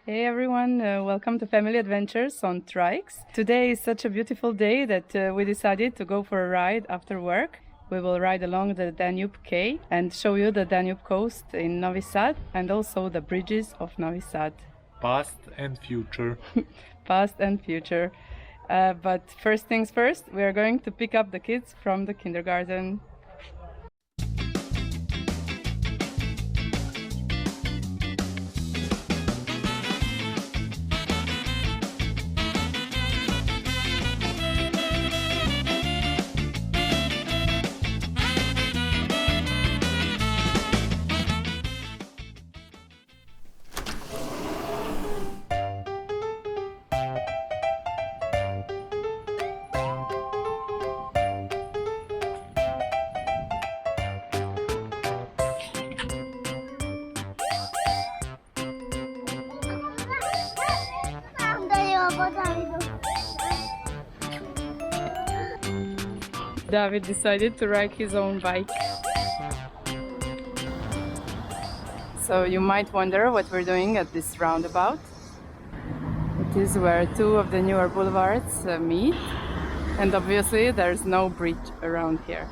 Hey everyone, welcome to Family Adventures on Trikes. Today is such a beautiful day that we decided to go for a ride after work. We will ride along the Danube Quay and show you the Danube coast in Novi Sad and also the bridges of Novi Sad. Past and future. Past and future. But first things first, we are going to pick up the kids from the kindergarten. David decided to ride his own bike. So you might wonder what we're doing at this roundabout. It is where two of the newer boulevards meet, and obviously there's no bridge around here.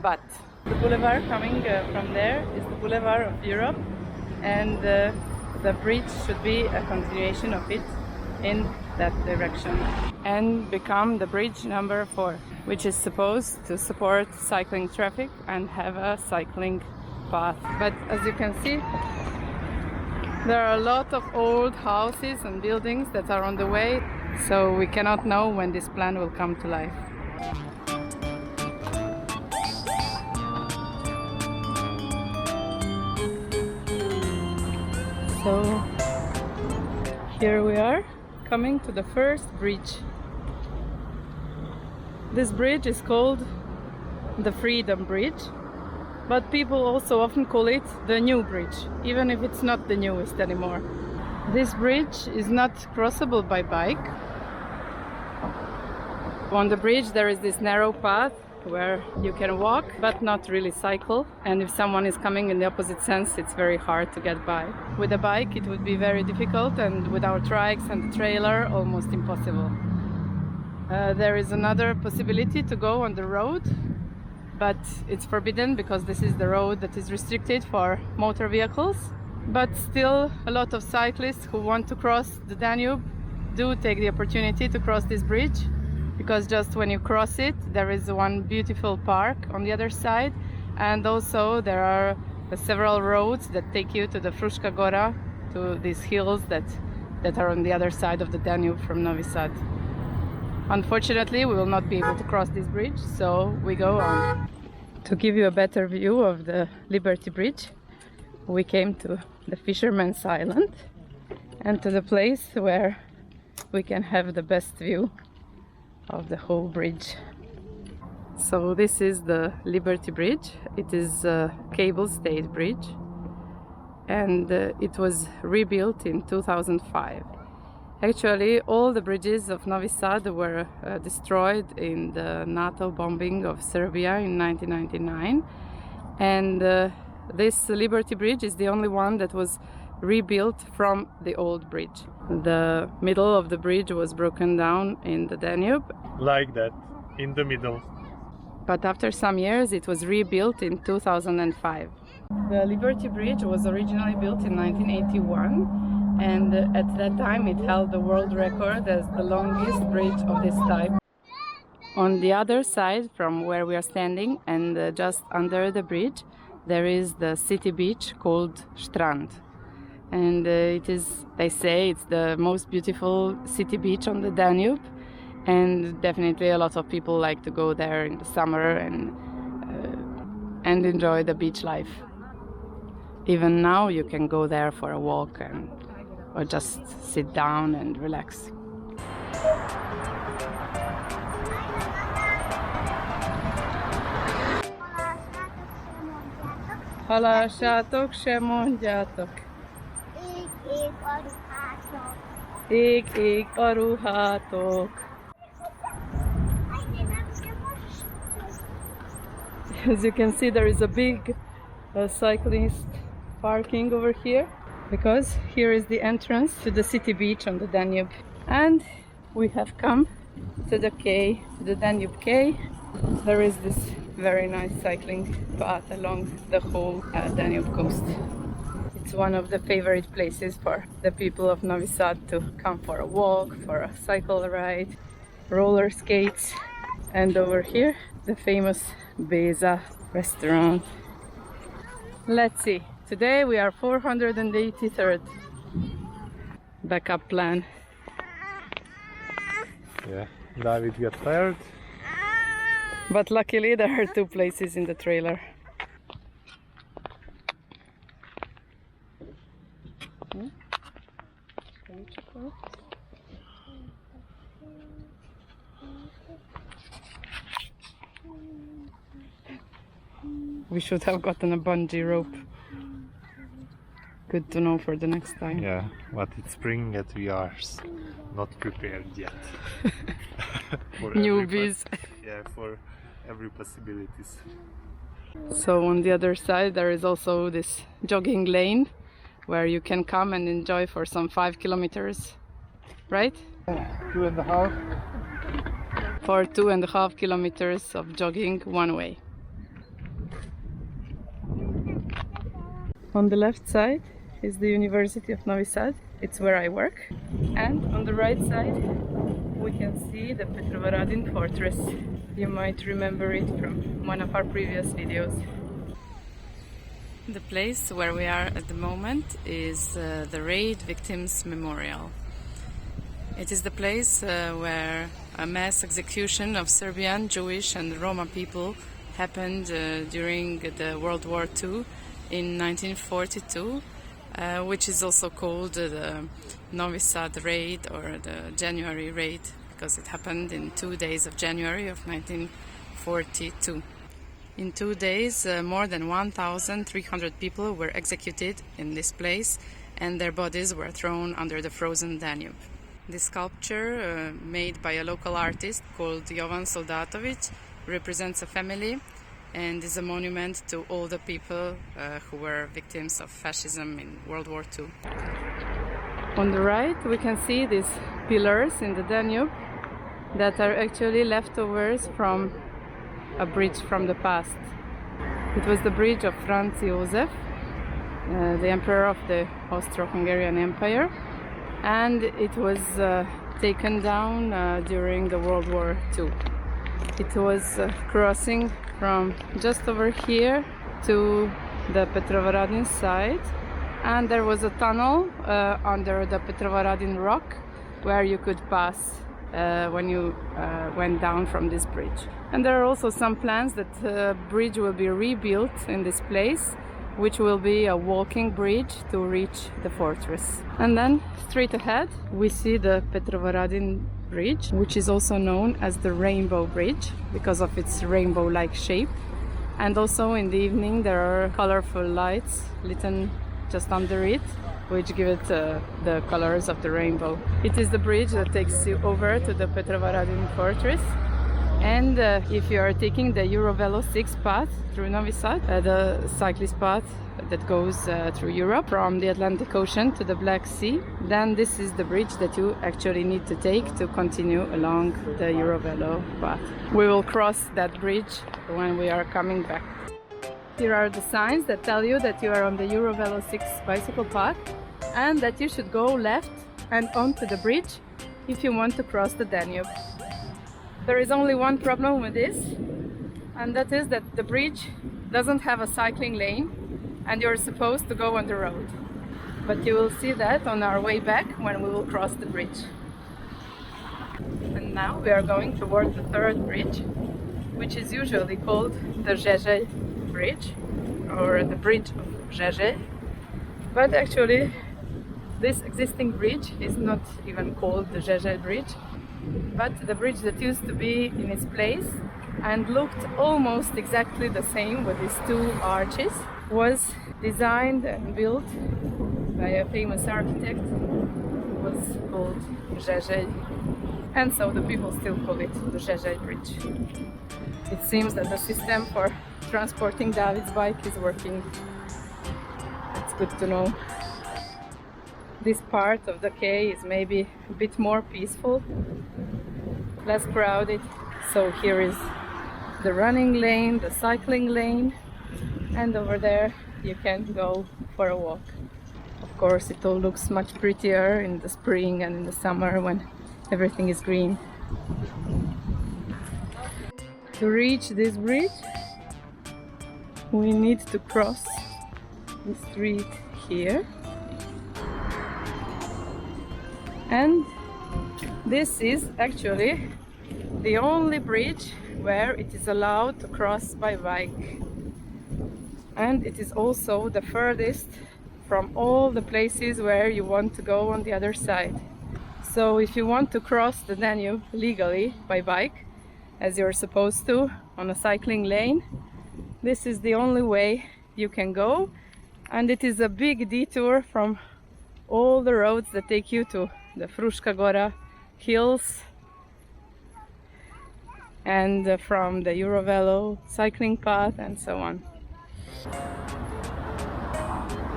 But the boulevard coming from there is the Boulevard of Europe, and the bridge should be a continuation of it in that direction and become the bridge number 4, which is supposed to support cycling traffic and have a cycling path. But as you can see, there are a lot of old houses and buildings that are on the way, so we cannot know when this plan will come to life. So here we are, coming to the first bridge. This bridge is called the Freedom Bridge, but people also often call it the New Bridge, even if it's not the newest anymore. This bridge is not crossable by bike. On the bridge there is this narrow path where you can walk but not really cycle, and if someone is coming in the opposite sense it's very hard to get by. With a bike it would be very difficult, and with our trikes and the trailer almost impossible. There is another possibility to go on the road, but it's forbidden because this is the road that is restricted for motor vehicles. But still, a lot of cyclists who want to cross the Danube do take the opportunity to cross this bridge, because just when you cross it there is one beautiful park on the other side, and also there are several roads that take you to the Fruška Gora, to these hills that are on the other side of the Danube from Novi Sad. Unfortunately, we will not be able to cross this bridge, so we go on. To give you a better view of the Liberty Bridge, we came to the Fisherman's Island and to the place where we can have the best view of the whole bridge. So this is the Liberty Bridge. It is a cable-stayed bridge, and it was rebuilt in 2005. Actually, all the bridges of Novi Sad were destroyed in the NATO bombing of Serbia in 1999, and this Liberty Bridge is the only one that was rebuilt from the old bridge. The middle of the bridge was broken down in the Danube. Like that, in the middle. But after some years it was rebuilt in 2005. The Liberty Bridge was originally built in 1981. And at that time it held the world record as the longest bridge of this type. On the other side from where we are standing, and just under the bridge, there is the city beach called Strand. And it is, they say, it's the most beautiful city beach on the Danube, and definitely a lot of people like to go there in the summer and enjoy the beach life. Even now you can go there for a walk or just sit down and relax. Halásátok se mondjátok. Ég a ruhátok. As you can see, there is a big cyclist parking over here. because here is the entrance to the city beach on the Danube. And we have come to the quay, to the Danube quay. There is this very nice cycling path along the whole Danube coast. It's one of the favorite places for the people of Novi Sad to come for a walk, for a cycle ride, roller skates. And over here, the famous Beza restaurant. Let's see, today we are 483rd. Backup plan. Yeah, David got tired. But luckily there are 2 places in the trailer. We should have gotten a bungee rope. Good to know for the next time. Yeah, but it's spring and we are not prepared yet. For Newbies. Yeah, for every possibilities. So on the other side there is also this jogging lane where you can come and enjoy for some 5 kilometers, right? 2.5. For 2.5 kilometers of jogging one way. On the left side is the University of Novi Sad. It's where I work. And on the right side we can see the Petrovaradin fortress. You might remember it from one of our previous videos. The place where we are at the moment is the Raid Victims Memorial. It is the place where a mass execution of Serbian, Jewish and Roma people happened during the World War II in 1942, which is also called the Novi Sad raid or the January raid, because it happened in 2 days of January of 1942. In 2 days, more than 1,300 people were executed in this place and their bodies were thrown under the frozen Danube. This sculpture, made by a local artist called Jovan Soldatovic, represents a family and is a monument to all the people who were victims of fascism in World War II. On the right we can see these pillars in the Danube that are actually leftovers from a bridge from the past. It was the bridge of Franz Josef, the emperor of the Austro-Hungarian Empire, and it was taken down during the World War II. It was crossing from just over here to the Petrovaradin side, and there was a tunnel under the Petrovaradin rock where you could pass when you went down from this bridge. And there are also some plans that the bridge will be rebuilt in this place, which will be a walking bridge to reach the fortress. And then straight ahead we see the Petrovaradin bridge, which is also known as the Rainbow Bridge because of its rainbow-like shape. And also in the evening there are colorful lights lit just under it, which give it the colors of the rainbow. It is the bridge that takes you over to the Petrovaradin fortress. And if you are taking the Eurovelo 6 path through Novi Sad, the cyclist path that goes through Europe from the Atlantic Ocean to the Black Sea, then this is the bridge that you actually need to take to continue along the Eurovelo path. We will cross that bridge when we are coming back. Here are the signs that tell you that you are on the Eurovelo 6 bicycle path and that you should go left and onto the bridge if you want to cross the Danube. There is only one problem with this, and that is that the bridge doesn't have a cycling lane and you're supposed to go on the road. But you will see that on our way back when we will cross the bridge. And now we are going toward the third bridge, which is usually called the Zsezsely Bridge or the Bridge of Zsezsely. But actually this existing bridge is not even called the Zsezsely Bridge, but the bridge that used to be in its place and looked almost exactly the same with these 2 arches was designed and built by a famous architect who was called Zsezsely, and so the people still call it the Zsezsely Bridge. It seems that the system for transporting David's bike is working. It's good to know. This part of the quay is maybe a bit more peaceful, less crowded. So here is the running lane, the cycling lane, and over there you can go for a walk. Of course, it all looks much prettier in the spring and in the summer when everything is green. To reach this bridge, we need to cross the street here. And this is actually the only bridge where it is allowed to cross by bike. And it is also the furthest from all the places where you want to go on the other side. So if you want to cross the Danube legally by bike, as you're supposed to on a cycling lane, this is the only way you can go. And it is a big detour from all the roads that take you to the Fruška Gora hills and from the Eurovelo cycling path and so on.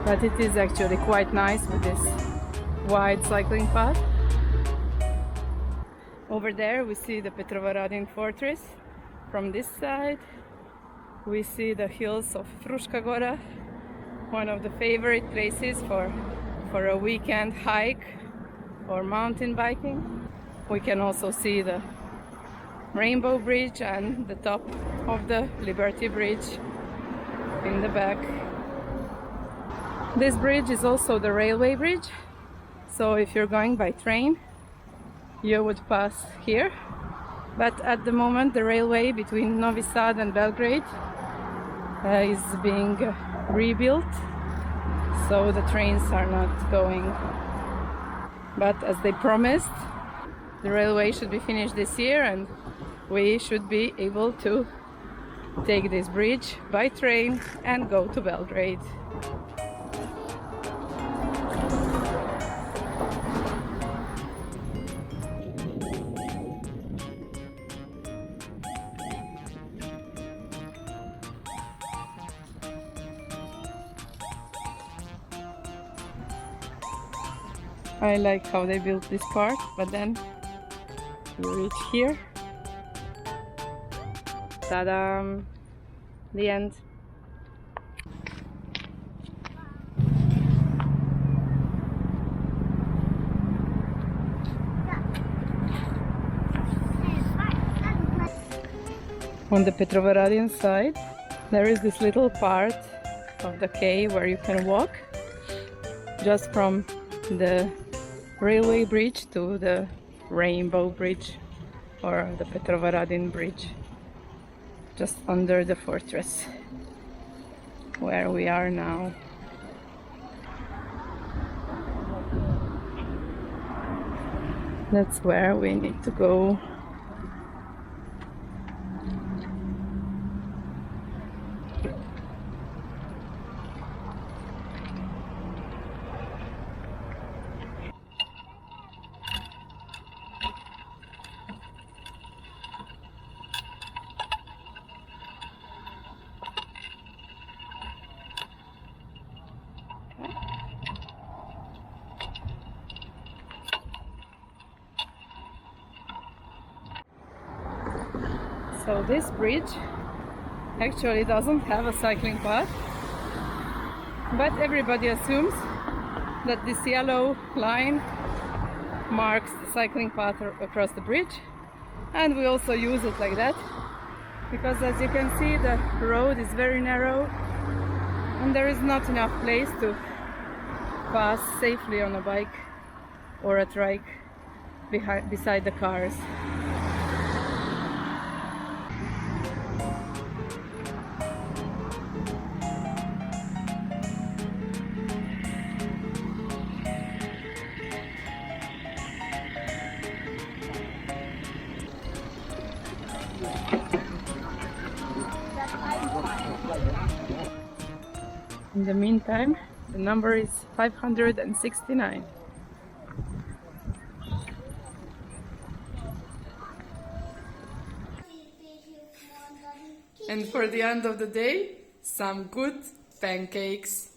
But it is actually quite nice with this wide cycling path. Over there we see the Petrovaradin fortress. From this side we see the hills of Fruška Gora, one of the favorite places for a weekend hike or mountain biking. We can also see the Rainbow Bridge and the top of the Liberty Bridge in the back. This bridge is also the railway bridge, so if you're going by train you would pass here. But at the moment the railway between Novi Sad and Belgrade is being rebuilt, so the trains are not going. But as they promised, the railway should be finished this year and we should be able to take this bridge by train and go to Belgrade. I like how they built this part, but then you reach here. Ta-da! The end. On the Petrovaradin side, there is this little part of the quay where you can walk just from the railway bridge to the Rainbow Bridge or the Petrovaradin Bridge, just under the fortress where we are now. That's where we need to go. So this bridge actually doesn't have a cycling path, but everybody assumes that this yellow line marks the cycling path across the bridge, and we also use it like that because, as you can see, the road is very narrow and there is not enough place to pass safely on a bike or a trike beside the cars. In the meantime, the number is 569. And for the end of the day, some good pancakes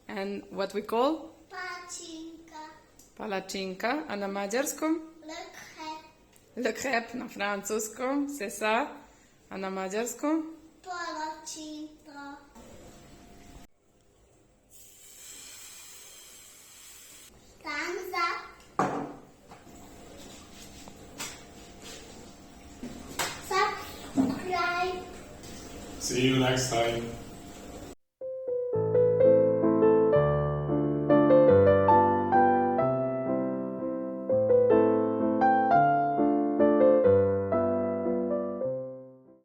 and what we call Pachinka. Palačinka, a na mađarskom? Le crepe na francuskom, c'est ça. A na mađarskom? Palačinka. Thumbs up. Subscribe. See you next time.